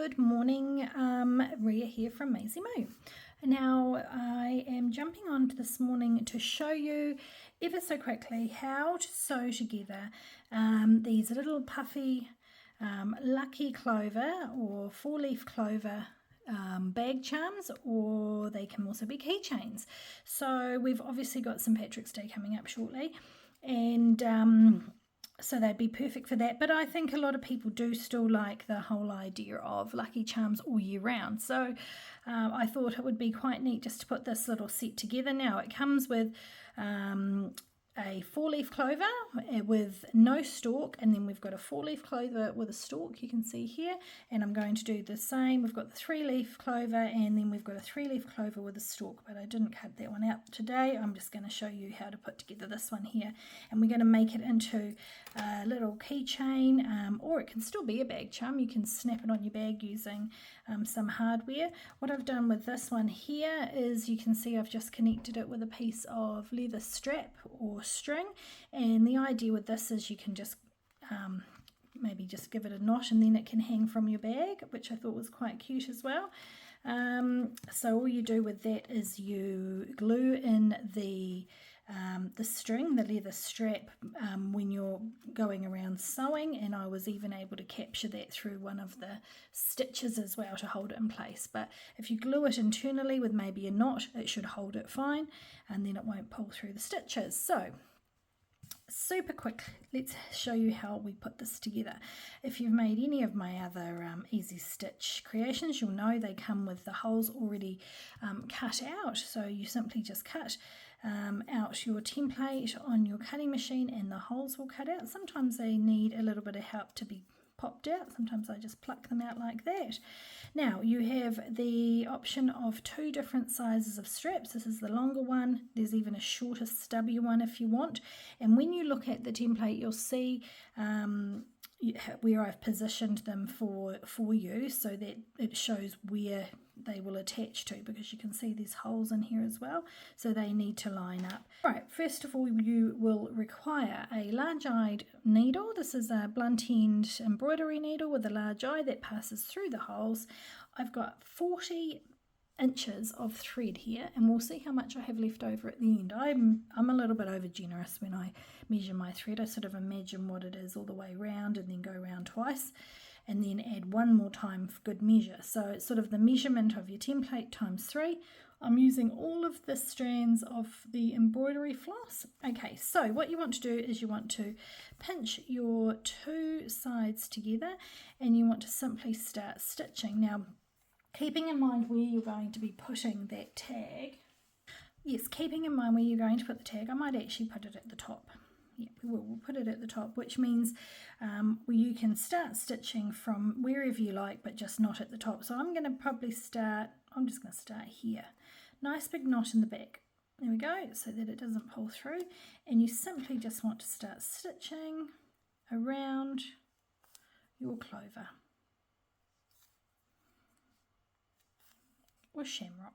Good morning, Ria here from Maisie Moo. Now I am jumping on this morning to show you ever so quickly how to sew together these little puffy lucky clover or four-leaf clover bag charms, or they can also be keychains. So we've obviously got St. Patrick's Day coming up shortly, and so they'd be perfect for that. But I think a lot of people do still like the whole idea of lucky charms all year round. So I thought it would be quite neat just to put this little set together. Now it comes with a four-leaf clover with no stalk, and then we've got a four-leaf clover with a stalk, you can see here, and I'm going to do the same. We've got the three-leaf clover, and then we've got a three-leaf clover with a stalk, but I didn't cut that one out today. I'm just going to show you how to put together this one here, and we're going to make it into a little keychain, or it can still be a bag charm. You can snap it on your bag using some hardware. What I've done with this one here is, you can see I've just connected it with a piece of leather strap or string, and the idea with this is you can just maybe just give it a knot, and then it can hang from your bag, which I thought was quite cute as well. So all you do with that is you glue in the string, the leather strap, when you're going around sewing, and I was even able to capture that through one of the stitches as well to hold it in place. But if you glue it internally with maybe a knot, it should hold it fine, and then it won't pull through the stitches. So super quick, let's show you how we put this together. If you've made any of my other EasyStitch creations, you'll know they come with the holes already cut out. So you simply just cut out your template on your cutting machine, and the holes will cut out. Sometimes they need a little bit of help to be popped out. Sometimes I just pluck them out like that. Now you have the option of two different sizes of straps. This is the longer one. There's even a shorter, stubby one if you want. And when you look at the template, you'll see where I've positioned them for you, so that it shows where they will attach to, because you can see there's holes in here as well, so they need to line up. Right, first of all, you will require a large-eyed needle. This is a blunt end embroidery needle with a large eye that passes through the holes. I've got 40 inches of thread here, and we'll see how much I have left over at the end. I'm a little bit over generous when I measure my thread. I sort of imagine what it is all the way around, and then go around twice, and then add one more time for good measure. So it's sort of the measurement of your template times 3. I'm using all of the strands of the embroidery floss. Okay, so what you want to do is you want to pinch your two sides together, and you want to simply start stitching. Now, keeping in mind where you're going to be putting that tag, yes, keeping in mind where you're going to put the tag, I might actually put it at the top. Yeah, we'll put it at the top, which means you can start stitching from wherever you like, but just not at the top. So I'm just going to start here. Nice big knot in the back. There we go, so that it doesn't pull through. And you simply just want to start stitching around your clover or shamrock.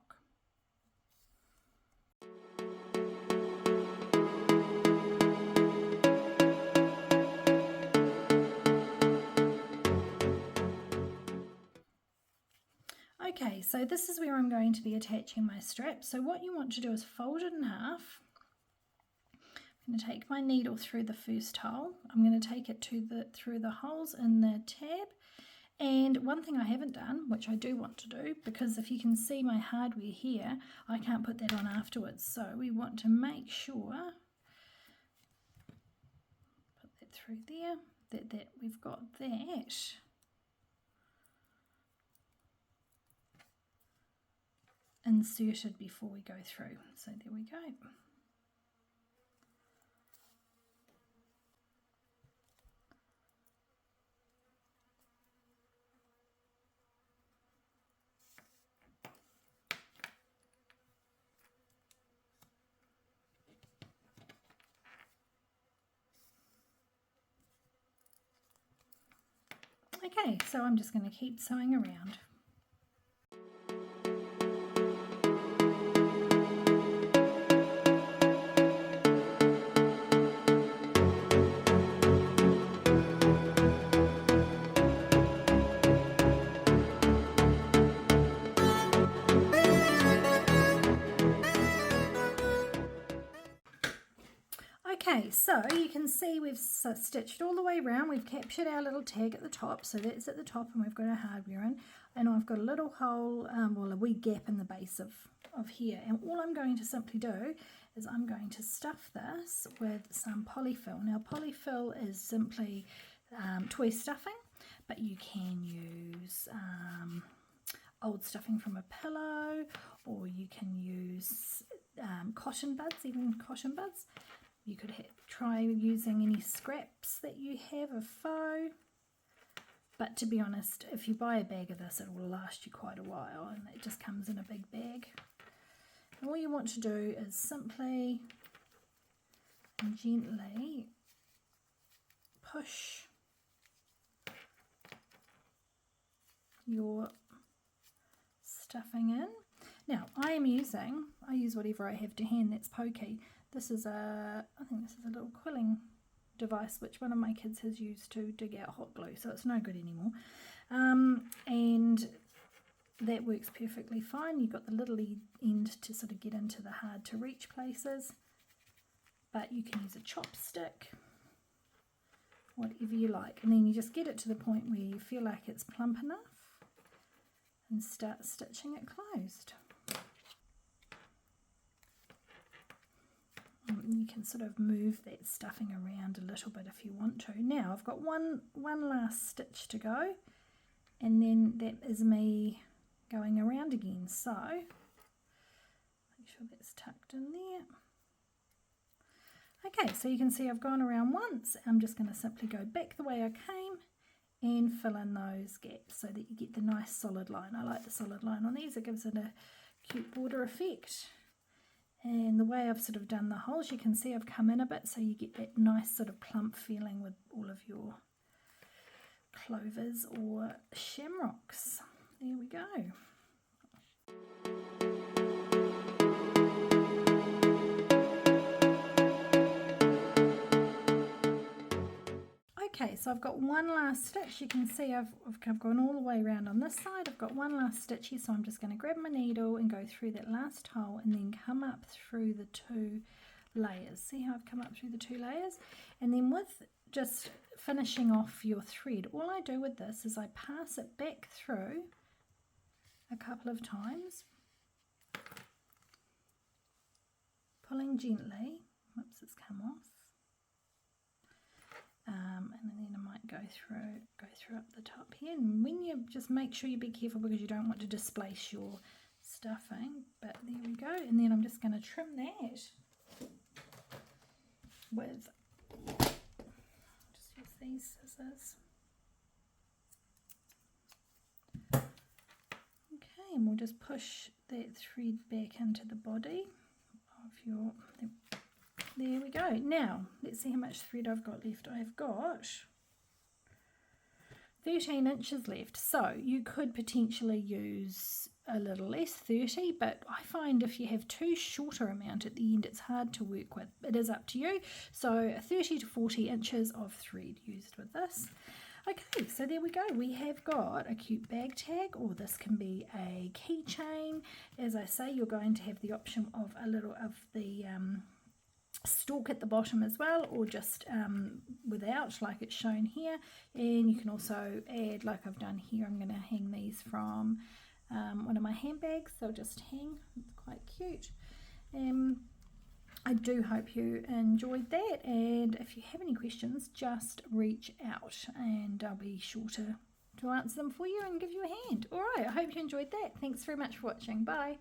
Okay, so this is where I'm going to be attaching my strap. So what you want to do is fold it in half. I'm going to take my needle through the first hole. I'm going to take it through the holes in the tab. And one thing I haven't done, which I do want to do, because if you can see my hardware here, I can't put that on afterwards. So we want to make sure, put that through there, that we've got that inserted before we go through. So there we go. Okay, so I'm just going to keep sewing around. Okay, so you can see we've stitched all the way around. We've captured our little tag at the top, so that's at the top, and we've got our hardware in. And I've got a little hole, well, a wee gap in the base of here. And all I'm going to simply do is I'm going to stuff this with some polyfill. Now, polyfill is simply toy stuffing, but you can use old stuffing from a pillow, or you can use cotton buds, even cotton buds. You could try using any scraps that you have of faux, but to be honest, if you buy a bag of this, it will last you quite a while, and it just comes in a big bag. And all you want to do is simply and gently push your stuffing in. Now, I use whatever I have to hand that's pokey. This is I think this is a little quilling device which one of my kids has used to dig out hot glue, so it's no good anymore. And that works perfectly fine. You've got the little end to sort of get into the hard to reach places, but you can use a chopstick, whatever you like, and then you just get it to the point where you feel like it's plump enough and start stitching it closed. You can sort of move that stuffing around a little bit if you want to. Now I've got one last stitch to go, and then that is me going around again. So make sure that's tucked in there. Okay, so you can see I've gone around once. I'm just going to simply go back the way I came and fill in those gaps so that you get the nice solid line. I like the solid line on these. It gives it a cute border effect. And the way I've sort of done the holes, you can see I've come in a bit, so you get that nice sort of plump feeling with all of your clovers or shamrocks. There we go. Okay, so I've got one last stitch. You can see I've gone all the way around on this side. I've got one last stitch here, so I'm just going to grab my needle and go through that last hole and then come up through the two layers. See how I've come up through the two layers? And then with just finishing off your thread, all I do with this is I pass it back through a couple of times, pulling gently. Whoops, it's come off. And then I might go through up the top here, and when you just make sure you be careful because you don't want to displace your stuffing, but there we go. And then I'm just going to trim that with, just use these scissors. Okay, and we'll just push that thread back into the body of your, there we go. Now, let's see how much thread I've got left. I've got 13 inches left, so you could potentially use a little less, 30, but I find if you have too shorter amount at the end, it's hard to work with. It is up to you. So 30 to 40 inches of thread used with this. Okay, so there we go. We have got a cute bag tag, or this can be a keychain. As I say, you're going to have the option of a little of the stalk at the bottom as well, or just without, like it's shown here. And you can also add, like I've done here, I'm going to hang these from one of my handbags. They'll just hang. It's quite cute. I do hope you enjoyed that, and if you have any questions, just reach out and I'll be sure to answer them for you and give you a hand. Alright, I hope you enjoyed that. Thanks very much for watching. Bye.